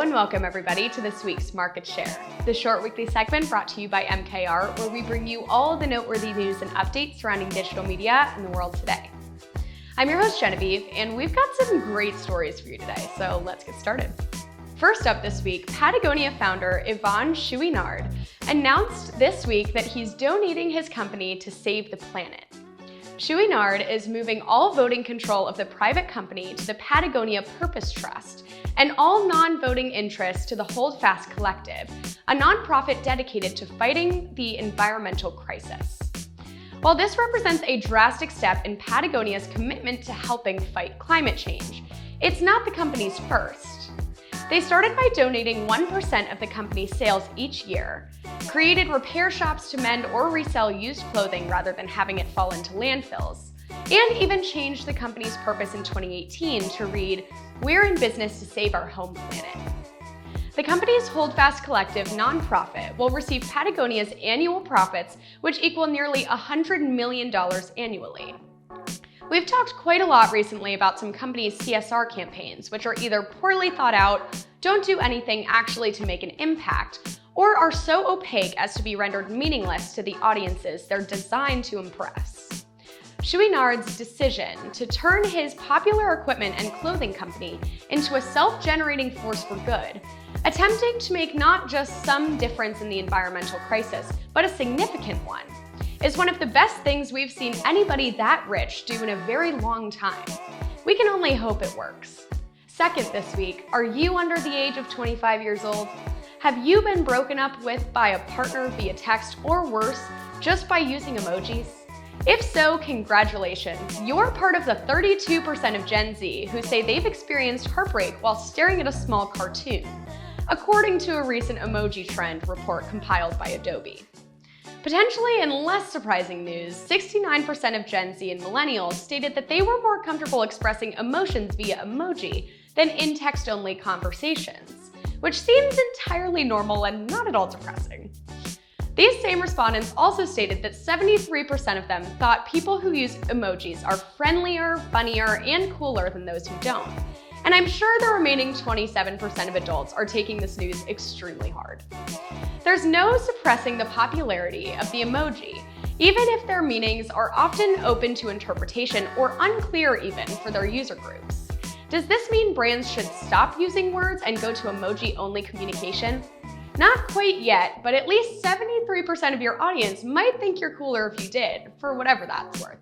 and welcome everybody to this week's Market Share, the short weekly segment brought to you by MKR, where we bring you all the noteworthy news and updates surrounding digital media in the world today. I'm your host Genevieve, and we've got some great stories for you today, so let's get started. First up this week, Patagonia founder Yvon Chouinard announced this week that he's donating his company to save the planet. Chouinard is moving all voting control of the private company to the Patagonia Purpose Trust and all non-voting interests to the Holdfast Collective, a nonprofit dedicated to fighting the environmental crisis. While this represents a drastic step in Patagonia's commitment to helping fight climate change, it's not the company's first. They started by donating 1% of the company's sales each year, created repair shops to mend or resell used clothing rather than having it fall into landfills, and even changed the company's purpose in 2018 to read, "We're in business to save our home planet." The company's Holdfast Collective nonprofit will receive Patagonia's annual profits, which equal nearly $100 million annually. We've talked quite a lot recently about some companies' CSR campaigns, which are either poorly thought out, don't do anything actually to make an impact, or are so opaque as to be rendered meaningless to the audiences they're designed to impress. Chouinard's decision to turn his popular equipment and clothing company into a self-generating force for good, attempting to make not just some difference in the environmental crisis, but a significant one, is one of the best things we've seen anybody that rich do in a very long time. We can only hope it works. Second this week, are you under the age of 25 years old? Have you been broken up with by a partner via text or worse, just by using emojis? If so, congratulations. You're part of the 32% of Gen Z who say they've experienced heartbreak while staring at a small cartoon, according to a recent emoji trend report compiled by Adobe. Potentially in less surprising news, 69% of Gen Z and millennials stated that they were more comfortable expressing emotions via emoji than in text-only conversations, which seems entirely normal and not at all depressing. These same respondents also stated that 73% of them thought people who use emojis are friendlier, funnier, and cooler than those who don't. And I'm sure the remaining 27% of adults are taking this news extremely hard. There's no suppressing the popularity of the emoji, even if their meanings are often open to interpretation or unclear even for their user groups. Does this mean brands should stop using words and go to emoji-only communication? Not quite yet, but at least 73% of your audience might think you're cooler if you did, for whatever that's worth.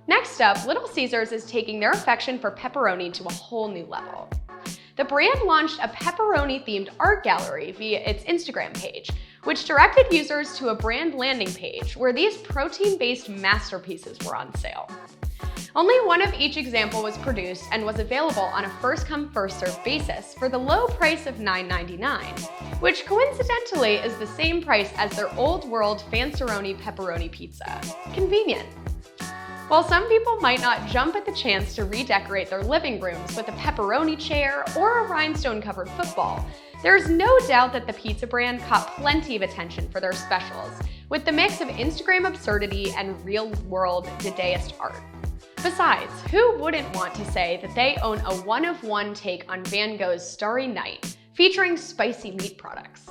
Next up, Little Caesars is taking their affection for pepperoni to a whole new level. The brand launched a pepperoni-themed art gallery via its Instagram page, which directed users to a brand landing page where these protein-based masterpieces were on sale. Only one of each example was produced and was available on a first-come, first-served basis for the low price of $9.99, which coincidentally is the same price as their old-world Fanceroni pepperoni pizza. Convenient. While some people might not jump at the chance to redecorate their living rooms with a pepperoni chair or a rhinestone-covered football, there's no doubt that the pizza brand caught plenty of attention for their specials, with the mix of Instagram absurdity and real-world Dadaist art. Besides, who wouldn't want to say that they own a one-of-one take on Van Gogh's Starry Night, featuring spicy meat products?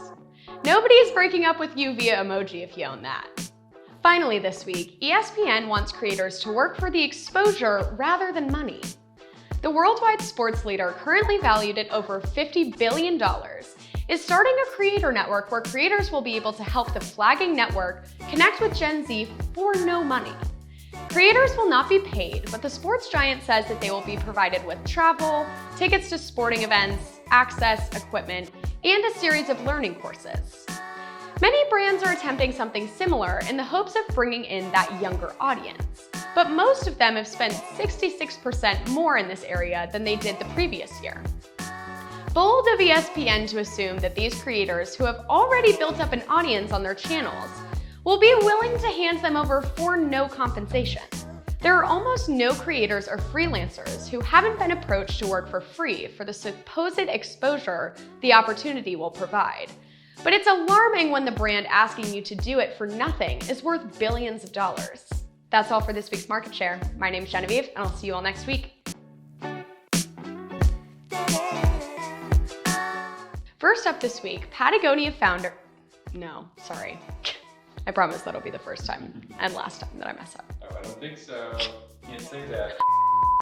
Nobody's breaking up with you via emoji if you own that. Finally this week, ESPN wants creators to work for the exposure rather than money. The worldwide sports leader, currently valued at over $50 billion, is starting a creator network where creators will be able to help the flagging network connect with Gen Z for no money. Creators will not be paid, but the sports giant says that they will be provided with travel, tickets to sporting events, access, equipment, and a series of learning courses. Many brands are attempting something similar in the hopes of bringing in that younger audience, but most of them have spent 66% more in this area than they did the previous year. Bold of ESPN to assume that these creators who have already built up an audience on their channels will be willing to hand them over for no compensation. There are almost no creators or freelancers who haven't been approached to work for free for the supposed exposure the opportunity will provide. But it's alarming when the brand asking you to do it for nothing is worth billions of dollars. That's all for this week's Market Share. My name's Genevieve, and I'll see you all next week. First up this week, Patagonia founder, no, sorry. I promise that'll be the first time and last time that I mess up. Oh, I don't think so. Can't say that.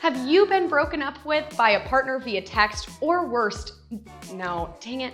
Have you been broken up with by a partner via text or worst? No, dang it.